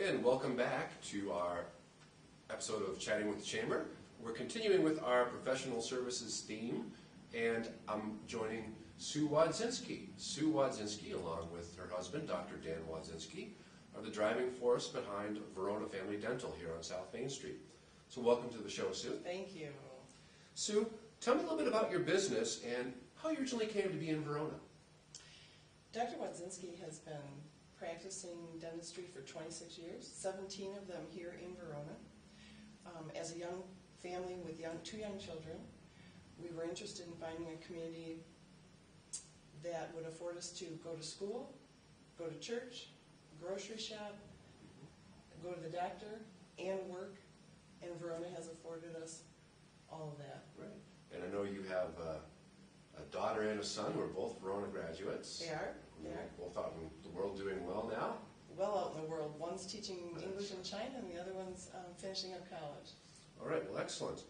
And welcome back to our episode of Chatting with the Chamber. We're continuing with our professional services theme, and I'm joining Sue Wadzinski. Sue Wadzinski, along with her husband, Dr. Dan Wadzinski, are the driving force behind Verona Family Dental here on South Main Street. So welcome to the show, Sue. Thank you. Sue, tell me a little bit about your business and how you originally came to be in Verona. Dr. Wadzinski has been practicing dentistry for 26 years, 17 of them here in Verona. As a young family with two young children, we were interested in finding a community that would afford us to go to school, go to church, grocery shop, go to the doctor, and work, and Verona has afforded us all of that. Right. And I know you have a daughter and a son who are both Verona graduates. They are. Both out in the world doing well now. Well out in the world. One's teaching English in China, and the other one's finishing up college. All right. Well, excellent.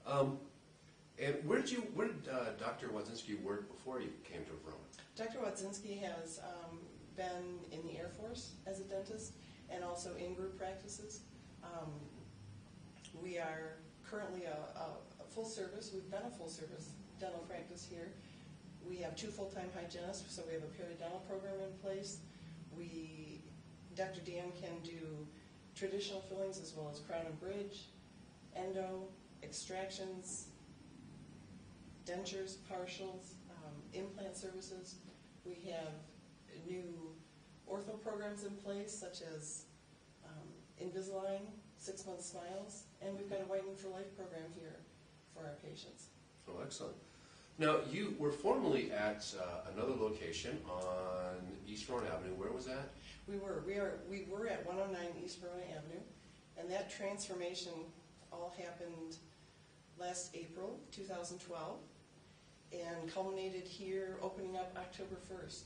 And where did Dr. Wadzinski work before you came to Verona? Dr. Wadzinski has been in the Air Force as a dentist and also in group practices. We are currently a full service. We've been a full service dental practice here. We have 2 full-time hygienists, so we have a periodontal program in place. Dr. Dan can do traditional fillings as well as crown and bridge, endo, extractions, dentures, partials, implant services. We have new ortho programs in place, such as Invisalign, 6-month smiles, and we've got a Whitening for Life program here for our patients. Oh, excellent. Now, you were formerly at another location on East Verona Avenue. Where was that? We were at 109 East Verona Avenue, and that transformation all happened last April 2012 and culminated here, opening up October 1st.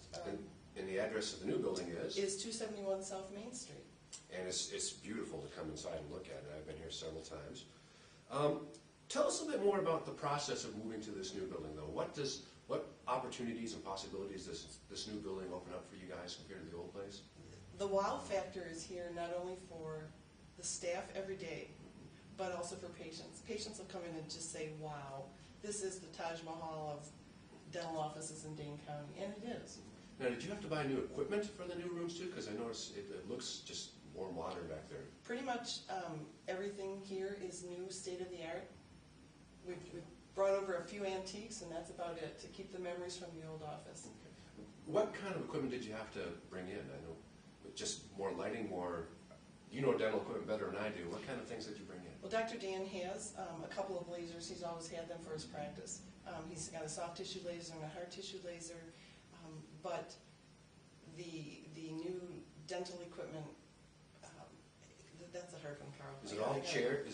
And the address of the new building is? Is 271 South Main Street. And it's beautiful to come inside and look at it. I've been here several times. Tell us a bit more about the process of moving to this new building, though. What opportunities and possibilities does this new building open up for you guys compared to the old place? The wow factor is here not only for the staff every day, but also for patients. Patients will come in and just say, wow, this is the Taj Mahal of dental offices in Dane County, and it is. Now, did you have to buy new equipment for the new rooms too? Because I noticed it looks just more modern back there. Pretty much everything here is new, state-of-the-art. We've brought over a few antiques, and that's about it, to keep the memories from the old office. Okay. What kind of equipment did you have to bring in? I know just more lighting, you know dental equipment better than I do. What kind of things did you bring in? Well, Dr. Dan has a couple of lasers. He's always had them for his practice. He's got a soft tissue laser and a hard tissue laser, but the new dental equipment, that's a hard one, Carl. Is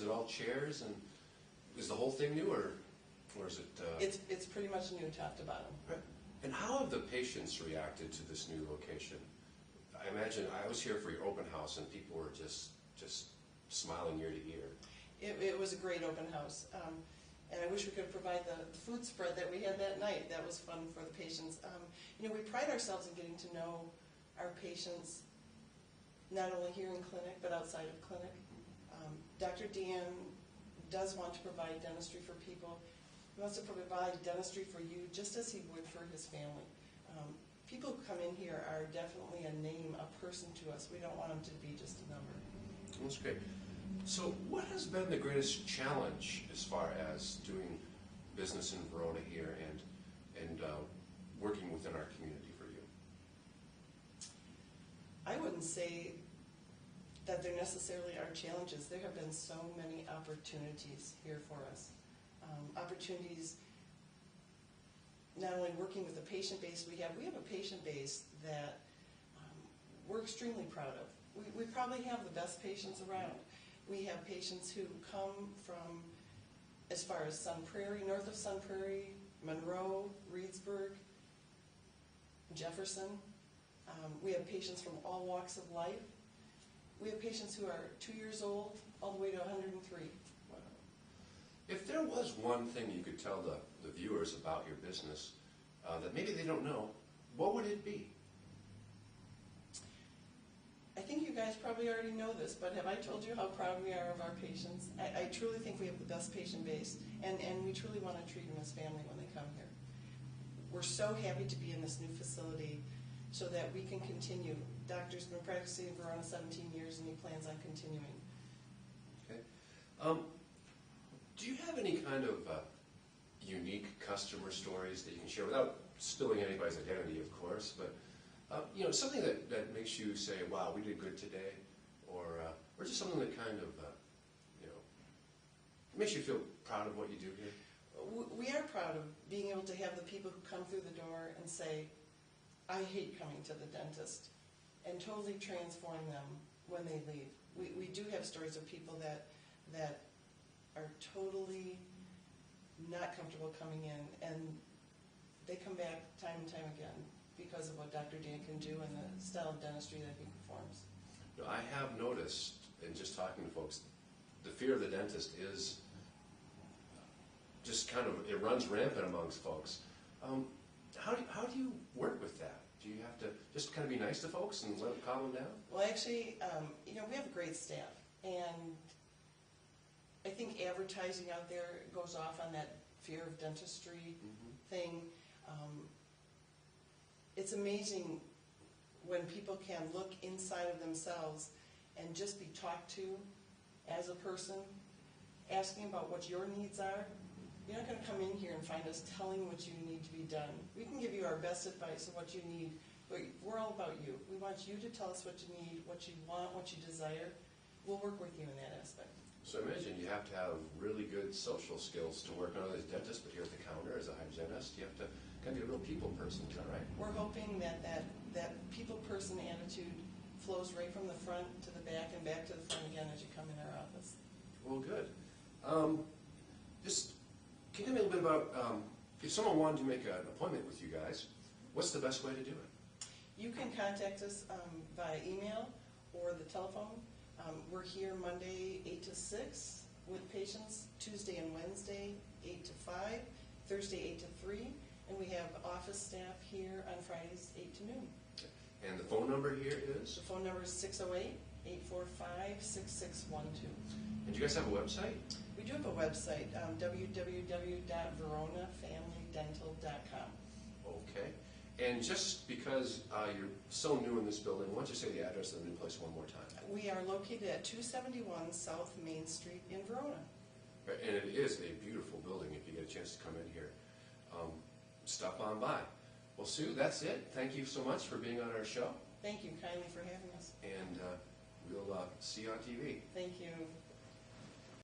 it all chairs, and is the whole thing new, or is it? It's pretty much new, top to bottom. Right. And how have the patients reacted to this new location? I imagine I was here for your open house, and people were just smiling ear to ear. It was a great open house, and I wish we could provide the food spread that we had that night. That was fun for the patients. We pride ourselves in getting to know our patients, not only here in clinic, but outside of clinic. Dr. Dan does want to provide dentistry for people. He wants to provide dentistry for you just as he would for his family. People who come in here are definitely a name, a person to us. We don't want them to be just a number. That's great. So what has been the greatest challenge as far as doing business in Verona here and working within our community for you? I wouldn't say that there necessarily are challenges. There have been so many opportunities here for us. Opportunities not only working with the patient base we have a patient base that we're extremely proud of. We probably have the best patients around. We have patients who come from as far as Sun Prairie, north of Sun Prairie, Monroe, Reedsburg, Jefferson. We have patients from all walks of life. We have patients who are 2 years old all the way to 103. Wow. If there was one thing you could tell the viewers about your business that maybe they don't know, what would it be? I I think you guys probably already know this, but have I told you how proud we are of our patients? I truly think we have the best patient base, and we truly want to treat them as family when they come here. We're so happy to be in this new facility so that we can continue. Doctor's been practicing in Verona 17 years, and he plans on continuing. Okay. Do you have any kind of unique customer stories that you can share without spilling anybody's identity, of course, but something that makes you say, wow, we did good today, or just something that kind of, makes you feel proud of what you do here? We are proud of being able to have the people who come through the door and say, I hate coming to the dentist, and totally transform them when they leave. We do have stories of people that are totally not comfortable coming in, and they come back time and time again because of what Dr. Dan can do and the style of dentistry that he performs. I have noticed, in just talking to folks, the fear of the dentist is just kind of, it runs rampant amongst folks. How do you work with that? Do you have to just kind of be nice to folks and let them calm them down? Well, actually, we have a great staff, and I think advertising out there goes off on that fear of dentistry thing. It's amazing when people can look inside of themselves and just be talked to as a person, asking about what your needs are. You're not going to come in here and find us telling what you need to be done. We can give you our best advice of what you need, but we're all about you. We want you to tell us what you need, what you want, what you desire. We'll work with you in that aspect. So I imagine you have to have really good social skills to work not only as a dentist, but here at the counter as a hygienist. You have to kind of be a real people person, is that right? We're hoping that people person attitude flows right from the front to the back and back to the front again as you come in our office. Well, good. Just can you tell me a little bit about if someone wanted to make an appointment with you guys, what's the best way to do it? You can contact us via email or the telephone. We're here Monday 8 to 6 with patients, Tuesday and Wednesday 8 to 5, Thursday 8 to 3, and we have office staff here on Fridays 8 to noon. And the phone number here is? The phone number is 608-845-6612. And do you guys have a website? We do have a website, www.veronafamilydental.com. Okay. And just because you're so new in this building, why don't you say the address of the new place one more time? We are located at 271 South Main Street in Verona. And it is a beautiful building if you get a chance to come in here. Stop on by. Well, Sue, that's it. Thank you so much for being on our show. Thank you kindly for having us. And we'll see you on TV. Thank you.